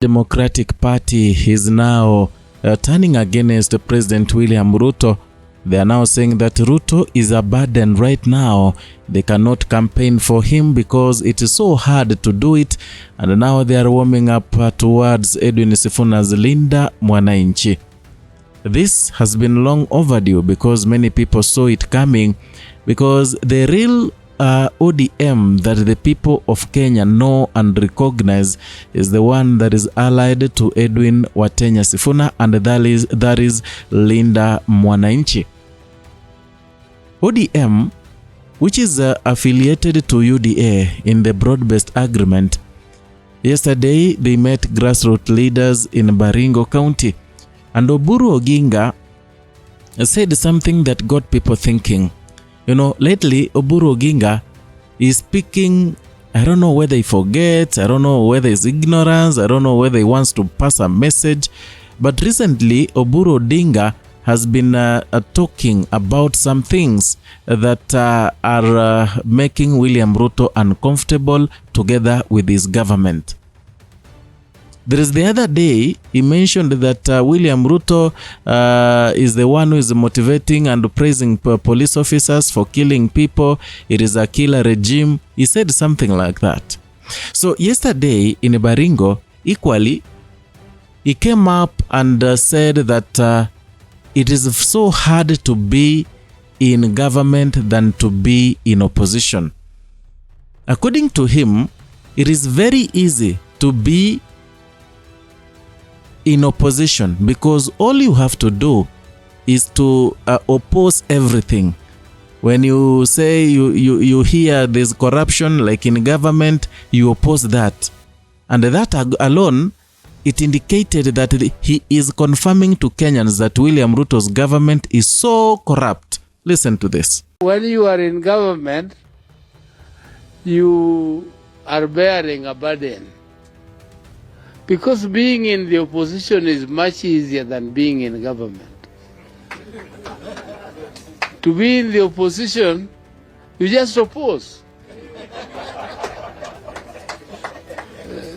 Democratic Party is now turning against President William Ruto. They are now saying that Ruto is a burden right now. They cannot campaign for him because it is so hard to do it. And now they are warming up towards Edwin Sifuna's Linda Mwananchi. This has been long overdue because many people saw it coming, because the real ODM that the people of Kenya know and recognize is the one that is allied to Edwin Watenya Sifuna, and that is Linda Mwananchi. ODM, which is affiliated to UDA in the broad-based agreement, yesterday they met grassroots leaders in Baringo County, and Odinga said something that got people thinking. You know, lately, Odinga is speaking, I don't know whether he forgets, I don't know whether it's ignorance, I don't know whether he wants to pass a message. But recently, Odinga has been talking about some things that are making William Ruto uncomfortable together with his government. There is the other day, he mentioned that William Ruto is the one who is motivating and praising police officers for killing people. It is a killer regime. He said something like that. So yesterday in Baringo, equally, he came up and said that it is so hard to be in government than to be in opposition. According to him, it is very easy to be in opposition because all you have to do is to oppose everything. When you say you hear there's corruption like in government, you oppose that. And that alone, it indicated that he is confirming to Kenyans that William Ruto's government is so corrupt. Listen to this. When you are in government, you are bearing a burden. Because being in the opposition is much easier than being in government. To be in the opposition, you just oppose.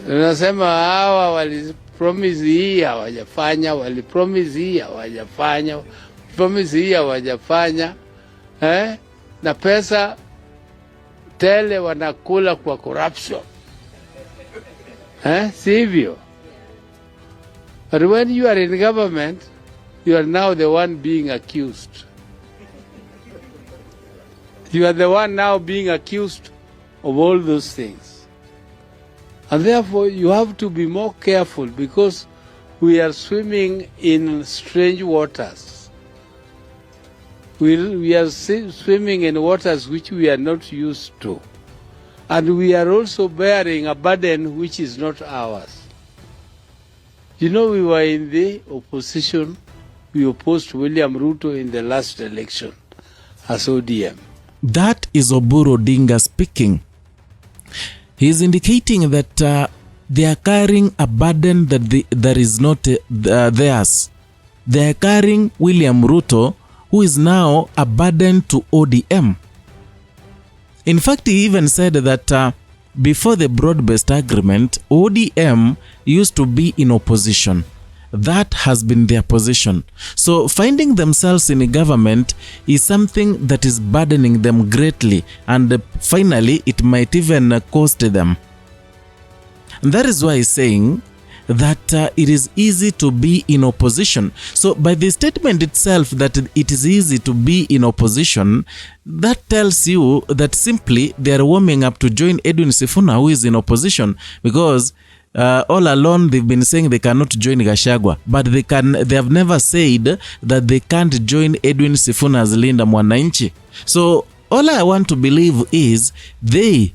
Unasema hawa walipromise hii hawajafanya, walipromise hii hawajafanya, promise hii hawajafanya, na pesa tele wanakula kwa corruption. Sivyo. But when you are in government, you are now the one being accused. You are the one now being accused of all those things. And therefore, you have to be more careful because we are swimming in strange waters. We are swimming in waters which we are not used to. And we are also bearing a burden which is not ours. You know, we were in the opposition. We opposed William Ruto in the last election as ODM. That is Odinga speaking. He is indicating that they are carrying a burden that is not theirs. They are carrying William Ruto, who is now a burden to ODM. In fact, he even said that before the broad-based agreement, ODM used to be in opposition. That has been their position. So finding themselves in a government is something that is burdening them greatly, and finally it might even cost them. And that is why he's saying that it is easy to be in opposition. So by the statement itself that it is easy to be in opposition, that tells you that simply they are warming up to join Edwin Sifuna, who is in opposition, because all along they've been saying they cannot join Gachagua, but they have never said that they can't join Edwin Sifuna's Linda Mwananchi. So all I want to believe is they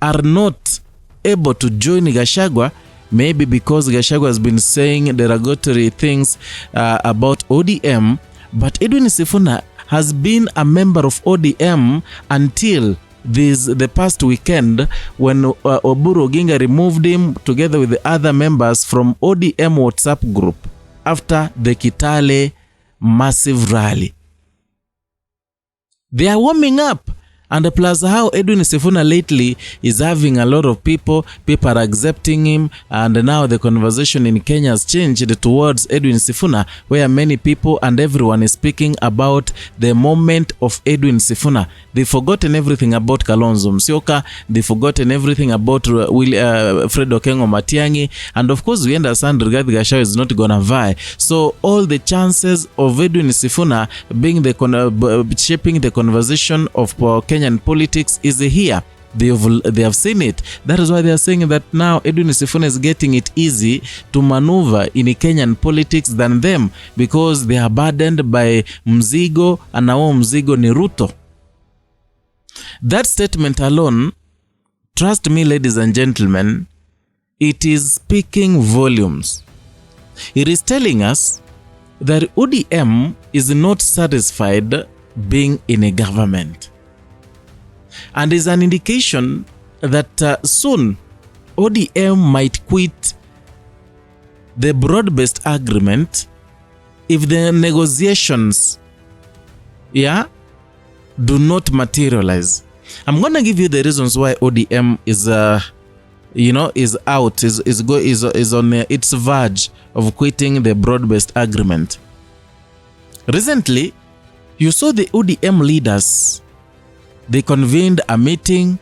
are not able to join Gachagua, maybe because Gachagua has been saying derogatory things about ODM, but Edwin Sifuna has been a member of ODM until the past weekend when Odinga removed him together with the other members from ODM WhatsApp group after the Kitale massive rally. They are warming up And plus how Edwin Sifuna lately is having a lot of people are accepting him, and now the conversation in Kenya has changed towards Edwin Sifuna, where many people and everyone is speaking about the moment of Edwin Sifuna. They've forgotten everything about Kalonzo Musyoka, they've forgotten everything about Fred Okengo Matiang'i, and of course we understand Rigathi Gachagua is not gonna vie. So all the chances of Edwin Sifuna being shaping the conversation of Kenyan politics is here. They have seen it. That is why they are saying that now Edwin Sifuna is getting it easy to maneuver in Kenyan politics than them, because they are burdened by mzigo, and now mzigo ni Ruto. That statement alone, trust me ladies and gentlemen, it is speaking volumes. It is telling us that ODM is not satisfied being in a government, and is an indication that soon ODM might quit the broad-based agreement if the negotiations do not materialize. I'm gonna give you the reasons why ODM is on its verge of quitting the broad-based agreement. Recently, you saw the ODM leaders. They convened a meeting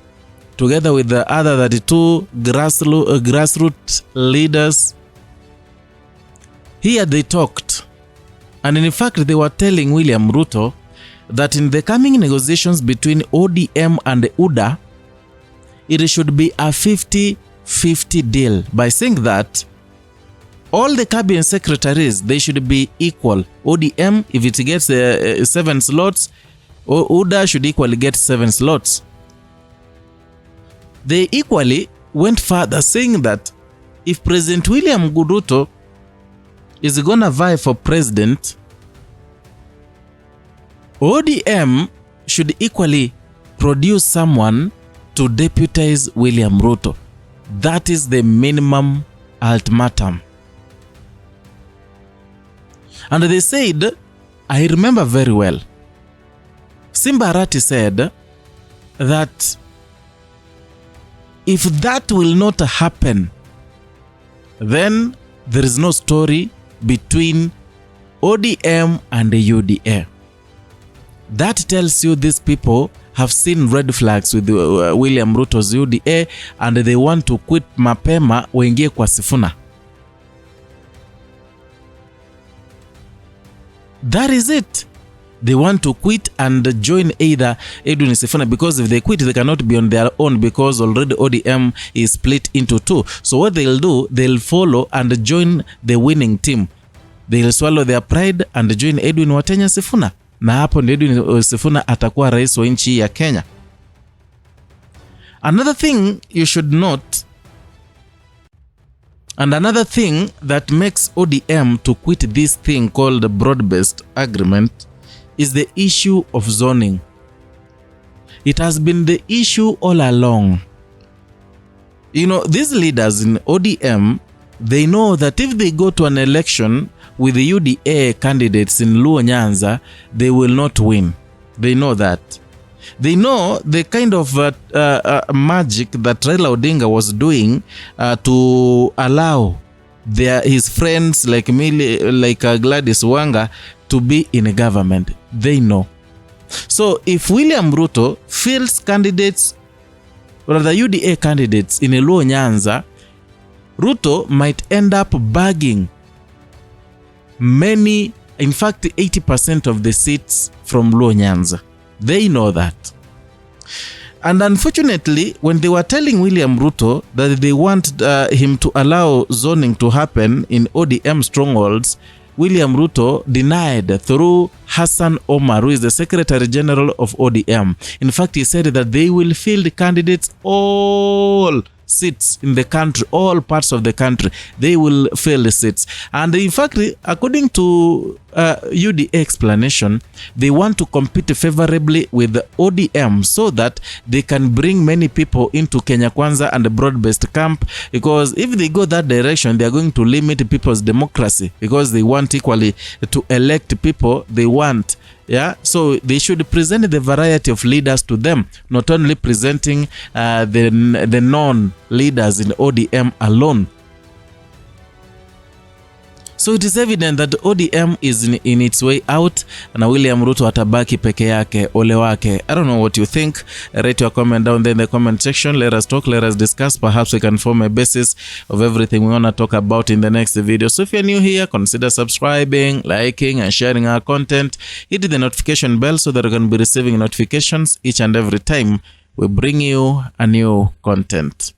together with the other 32 grassroots leaders. Here they talked, and in fact they were telling William Ruto that in the coming negotiations between ODM and UDA, it should be a 50-50 deal, by saying that all the cabinet secretaries, they should be equal. ODM, if it gets 7 slots, UDA should equally get 7 slots. They equally went further, saying that if President William Ruto is gonna vie for president, ODM should equally produce someone to deputize William Ruto. That is the minimum ultimatum. And they said, I remember very well, Simba Arati said that if that will not happen, then there is no story between ODM and the UDA. That tells you these people have seen red flags with William Ruto's UDA, and they want to quit mapema waingie kwa Sifuna. That is it. They want to quit and join either Edwin Sifuna, because if they quit, they cannot be on their own, because already ODM is split into 2. So what they'll do, they'll follow and join the winning team. They'll swallow their pride and join Edwin Watenya Sifuna. Na hapo ndio Edwin Sifuna atakuwa rais wa nchi ya Kenya. Another thing you should note, and another thing that makes ODM to quit this thing called broad-based agreement, is the issue of zoning. It has been the issue all along. You know, these leaders in ODM, they know that if they go to an election with the UDA candidates in Luo Nyanza, they will not win. They know that. They know the kind of magic that Raila Odinga was doing to allow his friends like Gladys Wanga to be in a government. They know. So if William Ruto fields candidates, or the UDA candidates in a Luo Nyanza, Ruto might end up bagging many, in fact 80% of the seats from Luo Nyanza. They know that. And unfortunately, when they were telling William Ruto that they want him to allow zoning to happen in ODM strongholds, William Ruto denied through Hassan Omar, who is the Secretary General of ODM. In fact, he said that they will field candidates all seats in the country, all parts of the country. They will fill the seats. And in fact, according to UDA explanation, they want to compete favorably with the ODM so that they can bring many people into Kenya Kwanza and the broad-based camp, because if they go that direction, they are going to limit people's democracy, because they want equally to elect people they want Yeah, so they should present the variety of leaders to them, not only presenting the non-leaders in ODM alone. So it is evident that ODM is in its way out, na William Ruto atabaki peke yake, ole wake. I don't know what you think. Write your comment down there in the comment section. Let us talk, let us discuss. Perhaps we can form a basis of everything we want to talk about in the next video. So if you're new here, consider subscribing, liking, and sharing our content. Hit the notification bell so that you can be receiving notifications each and every time we bring you a new content.